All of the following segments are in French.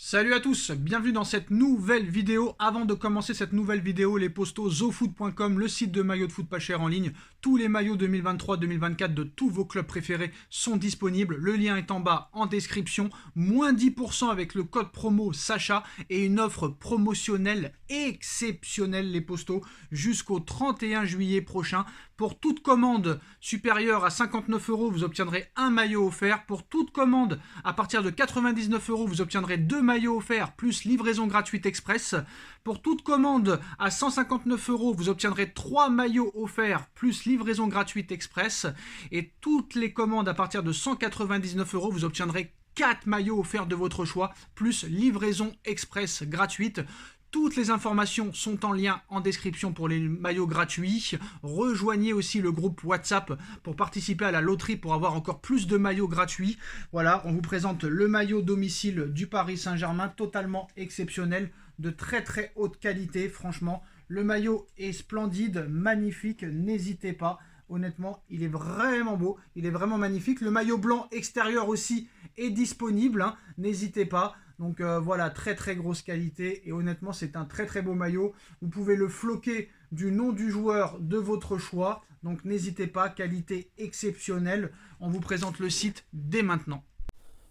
Salut à tous, bienvenue dans cette nouvelle vidéo. Avant de commencer cette nouvelle vidéo, les postos zofoot.com, le site de maillots de foot pas cher en ligne. Tous les maillots 2023-2024 de tous vos clubs préférés sont disponibles. Le lien est en bas en description. Moins 10% avec le code promo Sacha et une offre promotionnelle exceptionnelle les postos jusqu'au 31 juillet prochain. Pour toute commande supérieure à 59 €, vous obtiendrez un maillot offert. Pour toute commande à partir de 99 €, vous obtiendrez deux maillots offerts plus livraison gratuite express. Pour toute commande à 159 €, vous obtiendrez 3 maillots offerts plus livraison gratuite express. Et toutes les commandes à partir de 199 €, vous obtiendrez 4 maillots offerts de votre choix plus livraison express gratuite. Toutes les informations sont en lien en description pour les maillots gratuits. Rejoignez aussi le groupe WhatsApp pour participer à la loterie pour avoir encore plus de maillots gratuits. Voilà, on vous présente le maillot domicile du Paris Saint-Germain, totalement exceptionnel, de très très haute qualité, franchement. Le maillot est splendide, magnifique, n'hésitez pas. Honnêtement, il est vraiment beau, il est vraiment magnifique. Le maillot blanc extérieur aussi est disponible, hein. N'hésitez pas. Donc voilà, très très grosse qualité et honnêtement c'est un très très beau maillot. Vous pouvez le floquer du nom du joueur de votre choix. Donc n'hésitez pas, qualité exceptionnelle. On vous présente le site dès maintenant.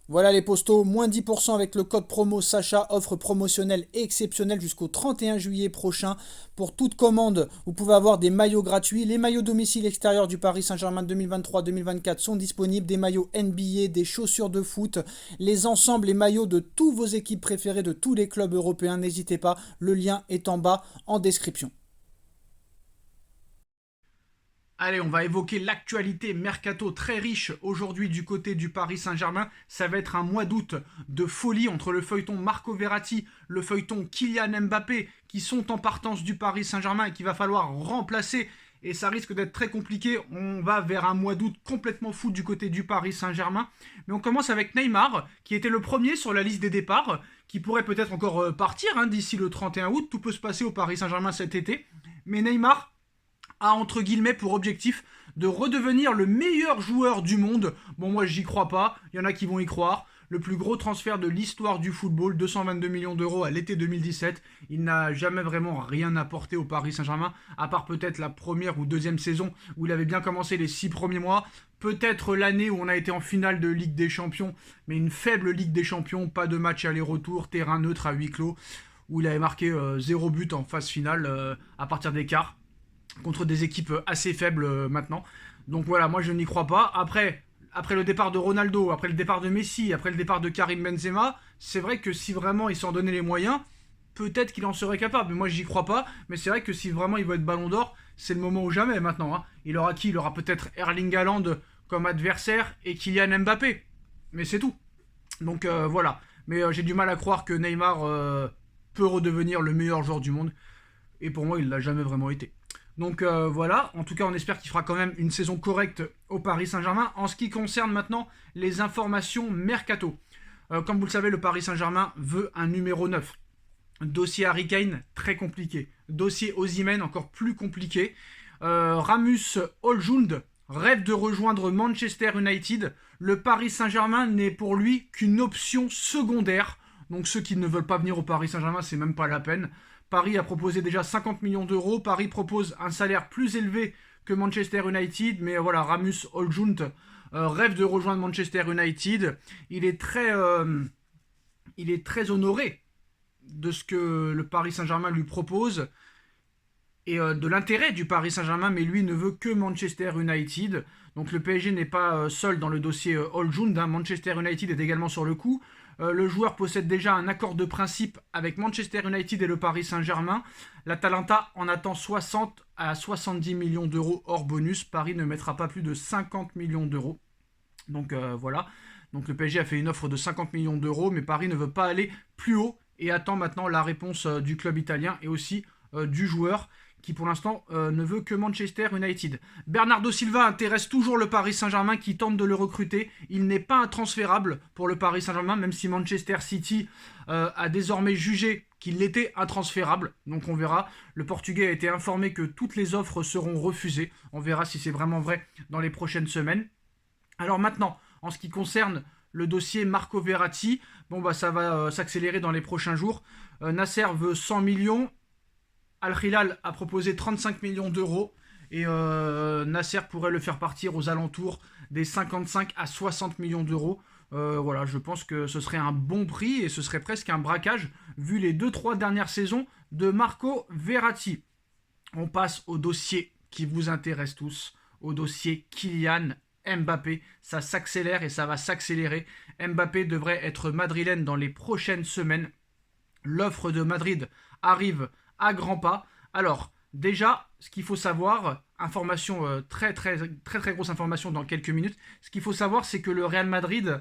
Voilà les postos, moins 10% avec le code promo Sacha, offre promotionnelle exceptionnelle jusqu'au 31 juillet prochain. Pour toute commande, vous pouvez avoir des maillots gratuits. Les maillots domicile extérieur du Paris Saint-Germain 2023-2024 sont disponibles. Des maillots NBA, des chaussures de foot, les ensembles et maillots de tous vos équipes préférées de tous les clubs européens. N'hésitez pas, le lien est en bas en description. Allez, on va évoquer l'actualité mercato très riche aujourd'hui du côté du Paris Saint-Germain. Ça va être un mois d'août de folie entre le feuilleton Marco Verratti, le feuilleton Kylian Mbappé qui sont en partance du Paris Saint-Germain et qu'il va falloir remplacer. Et ça risque d'être très compliqué. On va vers un mois d'août complètement fou du côté du Paris Saint-Germain. Mais on commence avec Neymar, qui était le premier sur la liste des départs, qui pourrait peut-être encore partir d'ici le 31 août. Tout peut se passer au Paris Saint-Germain cet été. Mais Neymar a entre guillemets pour objectif de redevenir le meilleur joueur du monde. Bon, moi j'y crois pas, il y en a qui vont y croire. Le plus gros transfert de l'histoire du football, 222 millions d'euros à l'été 2017. Il n'a jamais vraiment rien apporté au Paris Saint-Germain, à part peut-être la première ou deuxième saison où il avait bien commencé les 6 premiers mois. Peut-être l'année où on a été en finale de Ligue des Champions, mais une faible Ligue des Champions, pas de match aller-retour, terrain neutre à huis clos, où il avait marqué 0 but en phase finale à partir des quarts contre des équipes assez faibles maintenant. Donc voilà, moi je n'y crois pas. Après le départ de Ronaldo, après le départ de Messi, après le départ de Karim Benzema, c'est vrai que si vraiment il s'en donnait les moyens, peut-être qu'il en serait capable. Mais moi j'y crois pas. Mais c'est vrai que si vraiment il veut être Ballon d'Or, c'est le moment ou jamais maintenant. Il aura qui? Il aura peut-être Erling Haaland comme adversaire et Kylian Mbappé. Mais c'est tout. Donc voilà. Mais j'ai du mal à croire que Neymar peut redevenir le meilleur joueur du monde. Et pour moi, il l'a jamais vraiment été. Donc voilà, en tout cas on espère qu'il fera quand même une saison correcte au Paris Saint-Germain. En ce qui concerne maintenant les informations mercato. Comme vous le savez, le Paris Saint-Germain veut un numéro 9. Dossier Harry Kane, très compliqué. Dossier Osimhen, encore plus compliqué. Rasmus Højlund rêve de rejoindre Manchester United. Le Paris Saint-Germain n'est pour lui qu'une option secondaire. Donc ceux qui ne veulent pas venir au Paris Saint-Germain, c'est même pas la peine. Paris a proposé déjà 50 millions d'euros. Paris propose un salaire plus élevé que Manchester United. Mais voilà, Rasmus Højlund rêve de rejoindre Manchester United. Il est très honoré de ce que le Paris Saint-Germain lui propose et de l'intérêt du Paris Saint-Germain, mais lui ne veut que Manchester United. Donc le PSG n'est pas seul dans le dossier Højlund. Manchester United est également sur le coup. Le joueur possède déjà un accord de principe avec Manchester United et le Paris Saint-Germain. L'Atalanta en attend 60 à 70 millions d'euros hors bonus. Paris ne mettra pas plus de 50 millions d'euros. Donc voilà. Donc le PSG a fait une offre de 50 millions d'euros, mais Paris ne veut pas aller plus haut et attend maintenant la réponse du club italien et aussi du joueur qui pour l'instant ne veut que Manchester United. Bernardo Silva intéresse toujours le Paris Saint-Germain qui tente de le recruter. Il n'est pas intransférable pour le Paris Saint-Germain, même si Manchester City a désormais jugé qu'il était intransférable. Donc on verra. Le Portugais a été informé que toutes les offres seront refusées. On verra si c'est vraiment vrai dans les prochaines semaines. Alors maintenant, en ce qui concerne le dossier Marco Verratti. Bon, bah, ça va s'accélérer dans les prochains jours. Nasser veut 100 millions. Al Hilal a proposé 35 millions d'euros. Et Nasser pourrait le faire partir aux alentours des 55 à 60 millions d'euros. Voilà, je pense que ce serait un bon prix et ce serait presque un braquage vu les 2-3 dernières saisons de Marco Verratti. On passe au dossier qui vous intéresse tous, au dossier Kylian Mbappé. Ça s'accélère et ça va s'accélérer. Mbappé devrait être madrilène dans les prochaines semaines. L'offre de Madrid arrive à grands pas. Alors, déjà, ce qu'il faut savoir, information très grosse information dans quelques minutes, ce qu'il faut savoir, c'est que le Real Madrid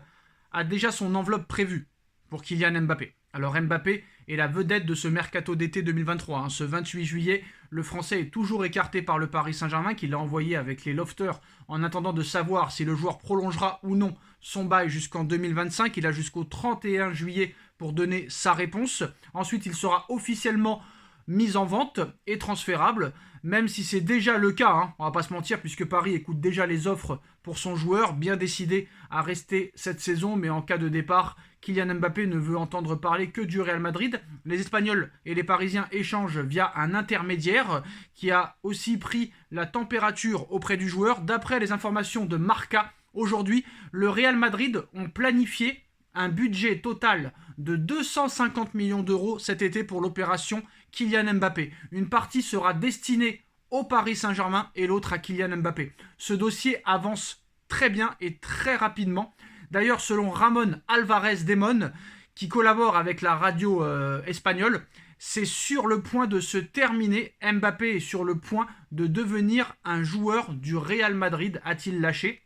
a déjà son enveloppe prévue pour Kylian Mbappé. Alors Mbappé est la vedette de ce mercato d'été 2023. Ce 28 juillet, le Français est toujours écarté par le Paris Saint-Germain qui l'a envoyé avec les lofters en attendant de savoir si le joueur prolongera ou non son bail jusqu'en 2025. Il a jusqu'au 31 juillet pour donner sa réponse. Ensuite, il sera officiellement mis en vente et transférable, même si c'est déjà le cas, on va pas se mentir, puisque Paris écoute déjà les offres pour son joueur, bien décidé à rester cette saison, mais en cas de départ, Kylian Mbappé ne veut entendre parler que du Real Madrid. Les Espagnols et les Parisiens échangent via un intermédiaire qui a aussi pris la température auprès du joueur. D'après les informations de Marca, aujourd'hui, le Real Madrid ont planifié un budget total de 250 millions d'euros cet été pour l'opération Kylian Mbappé. Une partie sera destinée au Paris Saint-Germain et l'autre à Kylian Mbappé. Ce dossier avance très bien et très rapidement. D'ailleurs, selon Ramon Alvarez Demon, qui collabore avec la radio espagnole, c'est sur le point de se terminer. Mbappé est sur le point de devenir un joueur du Real Madrid, a-t-il lâché.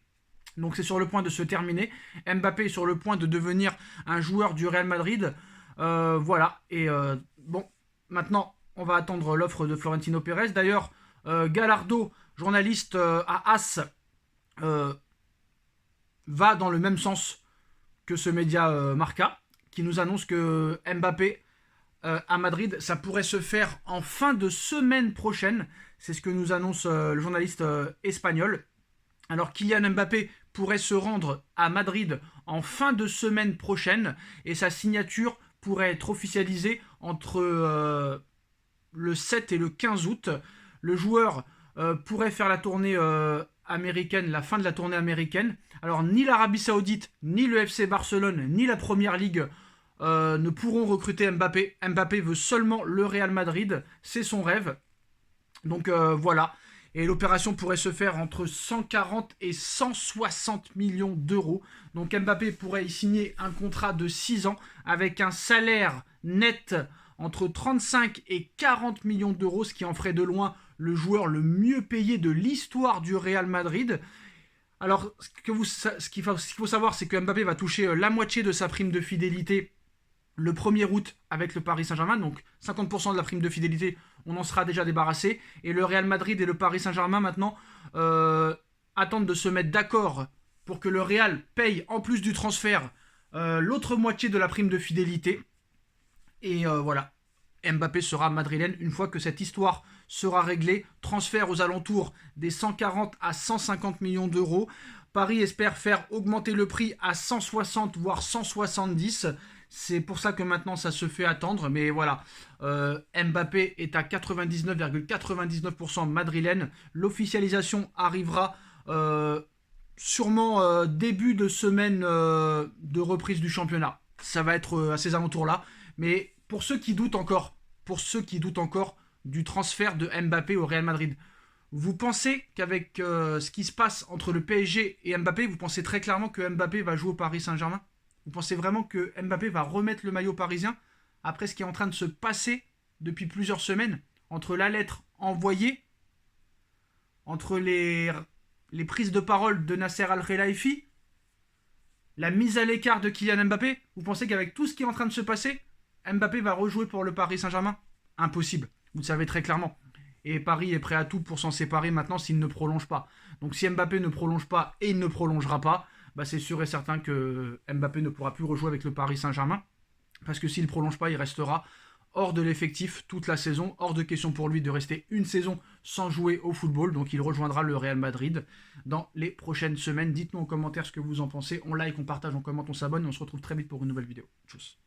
Donc c'est sur le point de se terminer. Mbappé est sur le point de devenir un joueur du Real Madrid. Voilà. Et bon, maintenant, on va attendre l'offre de Florentino Pérez. D'ailleurs, Gallardo, journaliste à AS, va dans le même sens que ce média Marca, qui nous annonce que Mbappé à Madrid, ça pourrait se faire en fin de semaine prochaine. C'est ce que nous annonce le journaliste espagnol. Alors Kylian Mbappé pourrait se rendre à Madrid en fin de semaine prochaine et sa signature pourrait être officialisée entre le 7 et le 15 août. Le joueur pourrait faire la tournée américaine, la fin de la tournée américaine. Alors ni l'Arabie Saoudite, ni le FC Barcelone, ni la Première Ligue ne pourront recruter Mbappé. Mbappé veut seulement le Real Madrid, c'est son rêve. Donc voilà. Et l'opération pourrait se faire entre 140 et 160 millions d'euros. Donc Mbappé pourrait y signer un contrat de 6 ans avec un salaire net entre 35 et 40 millions d'euros, ce qui en ferait de loin le joueur le mieux payé de l'histoire du Real Madrid. Alors, ce qu'il faut savoir, c'est que Mbappé va toucher la moitié de sa prime de fidélité le 1er août avec le Paris Saint-Germain. Donc 50% de la prime de fidélité, on en sera déjà débarrassé. Et le Real Madrid et le Paris Saint-Germain maintenant attendent de se mettre d'accord pour que le Real paye en plus du transfert l'autre moitié de la prime de fidélité. Et voilà, Mbappé sera madrilène une fois que cette histoire sera réglée. Transfert aux alentours des 140 à 150 millions d'euros. Paris espère faire augmenter le prix à 160 voire 170. C'est pour ça que maintenant ça se fait attendre. Mais voilà, Mbappé est à 99,99% madrilène. L'officialisation arrivera sûrement début de semaine de reprise du championnat. Ça va être à ces alentours-là. Mais pour ceux qui doutent encore du transfert de Mbappé au Real Madrid, vous pensez qu'avec ce qui se passe entre le PSG et Mbappé, vous pensez très clairement que Mbappé va jouer au Paris Saint-Germain? Vous pensez vraiment que Mbappé va remettre le maillot parisien après ce qui est en train de se passer depuis plusieurs semaines entre la lettre envoyée, entre les prises de parole de Nasser Al-Khelaifi, la mise à l'écart de Kylian Mbappé? Vous pensez qu'avec tout ce qui est en train de se passer, Mbappé va rejouer pour le Paris Saint-Germain? Impossible, vous le savez très clairement. Et Paris est prêt à tout pour s'en séparer maintenant s'il ne prolonge pas. Donc si Mbappé ne prolonge pas et il ne prolongera pas, bah c'est sûr et certain que Mbappé ne pourra plus rejouer avec le Paris Saint-Germain. Parce que s'il ne prolonge pas, il restera hors de l'effectif toute la saison. Hors de question pour lui de rester une saison sans jouer au football. Donc il rejoindra le Real Madrid dans les prochaines semaines. Dites-nous en commentaire ce que vous en pensez. On like, on partage, on commente, on s'abonne. Et on se retrouve très vite pour une nouvelle vidéo. Tchuss.